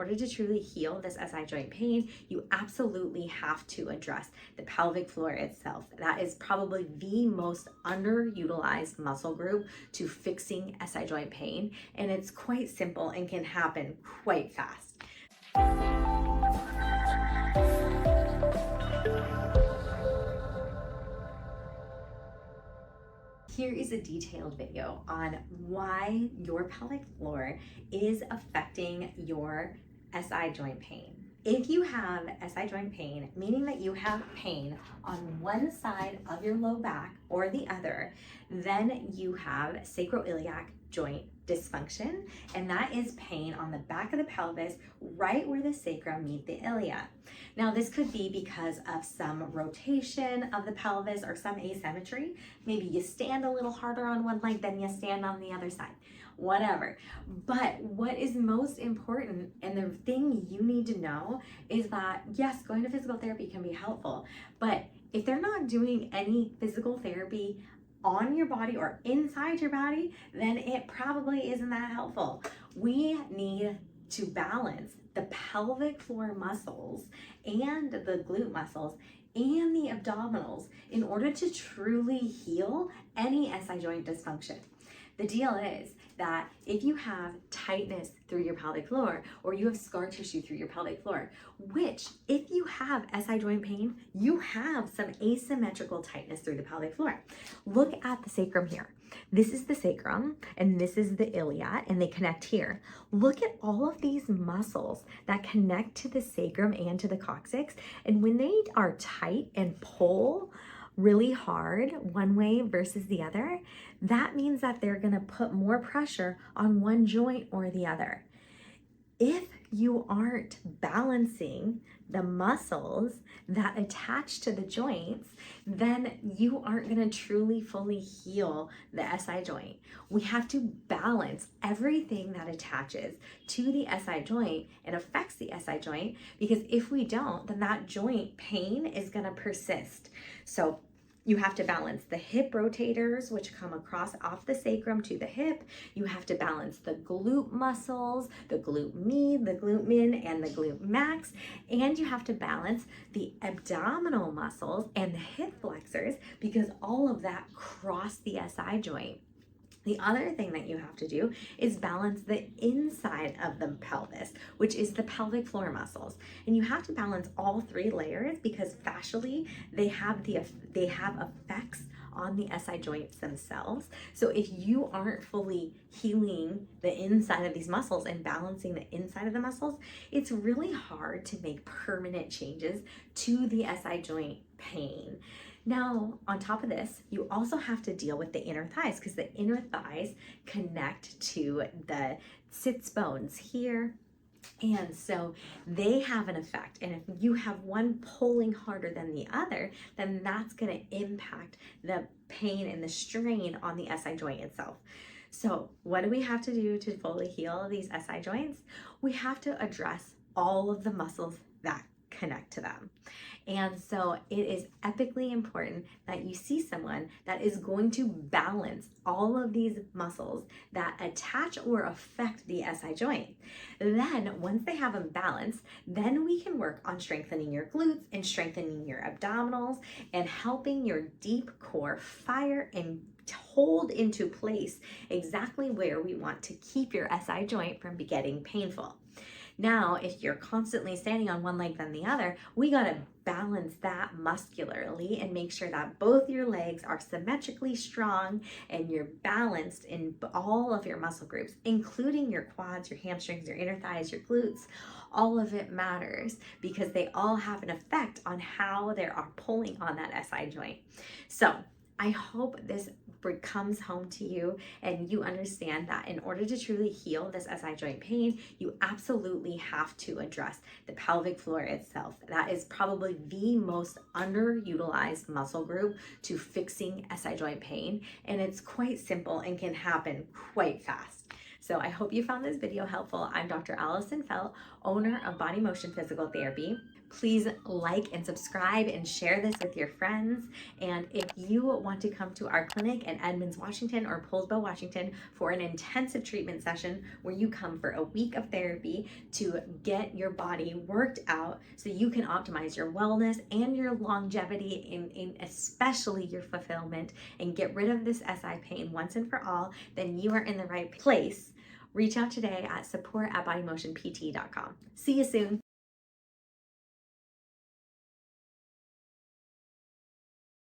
order to truly heal this SI joint pain, you absolutely have to address the pelvic floor itself. That is probably the most underutilized muscle group to fixing SI joint pain, and it's quite simple and can happen quite fast. Here is a detailed video on why your pelvic floor is affecting your SI joint pain. If you have SI joint pain, meaning that you have pain on one side of your low back or the other, then you have sacroiliac joint dysfunction, and that is pain on the back of the pelvis, right where the sacrum meet the ilia. Now, this could be because of some rotation of the pelvis or some asymmetry. Maybe you stand a little harder on one leg than you stand on the other side, whatever. But what is most important, and the thing you need to know, is that yes, going to physical therapy can be helpful, but if they're not doing any physical therapy on your body or inside your body, then it probably isn't that helpful. We need to balance the pelvic floor muscles and the glute muscles and the abdominals in order to truly heal any SI joint dysfunction. The deal is that if you have tightness through your pelvic floor, or you have scar tissue through your pelvic floor, which if you have SI joint pain, you have some asymmetrical tightness through the pelvic floor. Look at the sacrum here. This is the sacrum and this is the ilia, and they connect here. Look at all of these muscles that connect to the sacrum and to the coccyx, and when they are tight and pull really hard one way versus the other, that means that they're going to put more pressure on one joint or the other. If you aren't balancing the muscles that attach to the joints, then you aren't going to truly fully heal the SI joint. We have to balance everything that attaches to the SI joint and affects the SI joint, because if we don't, then that joint pain is going to persist. So you have to balance the hip rotators, which come across off the sacrum to the hip. You have to balance the glute muscles, the glute med, the glute min, and the glute max. And you have to balance the abdominal muscles and the hip flexors, because all of that cross the SI joint. The other thing that you have to do is balance the inside of the pelvis, which is the pelvic floor muscles. And you have to balance all three layers, because fascially they have effects on the SI joints themselves. So if you aren't fully healing the inside of these muscles and balancing the inside of the muscles, it's really hard to make permanent changes to the SI joint pain. Now, on top of this, you also have to deal with the inner thighs, because the inner thighs connect to the sits bones here. And so they have an effect. And if you have one pulling harder than the other, then that's going to impact the pain and the strain on the SI joint itself. So what do we have to do to fully heal these SI joints? We have to address all of the muscles that connect to them. And so it is epically important that you see someone that is going to balance all of these muscles that attach or affect the SI joint. Then once they have them balanced, then we can work on strengthening your glutes and strengthening your abdominals and helping your deep core fire and hold into place exactly where we want to keep your SI joint from getting painful. Now, if you're constantly standing on one leg than the other, we got to balance that muscularly and make sure that both your legs are symmetrically strong and you're balanced in all of your muscle groups, including your quads, your hamstrings, your inner thighs, your glutes. All of it matters, because they all have an effect on how they are pulling on that SI joint. So I hope this comes home to you and you understand that in order to truly heal this SI joint pain, you absolutely have to address the pelvic floor itself. That is probably the most underutilized muscle group to fixing SI joint pain, and it's quite simple and can happen quite fast. So I hope you found this video helpful. I'm Dr. Allison Felt, owner of Body Motion Physical Therapy. Please like and subscribe and share this with your friends. And if you want to come to our clinic in Edmonds, Washington or Poulsbo, Washington for an intensive treatment session where you come for a week of therapy to get your body worked out so you can optimize your wellness and your longevity in especially your fulfillment and get rid of this SI pain once and for all, then you are in the right place. Reach out today at support@bodymotionpt.com. See you soon.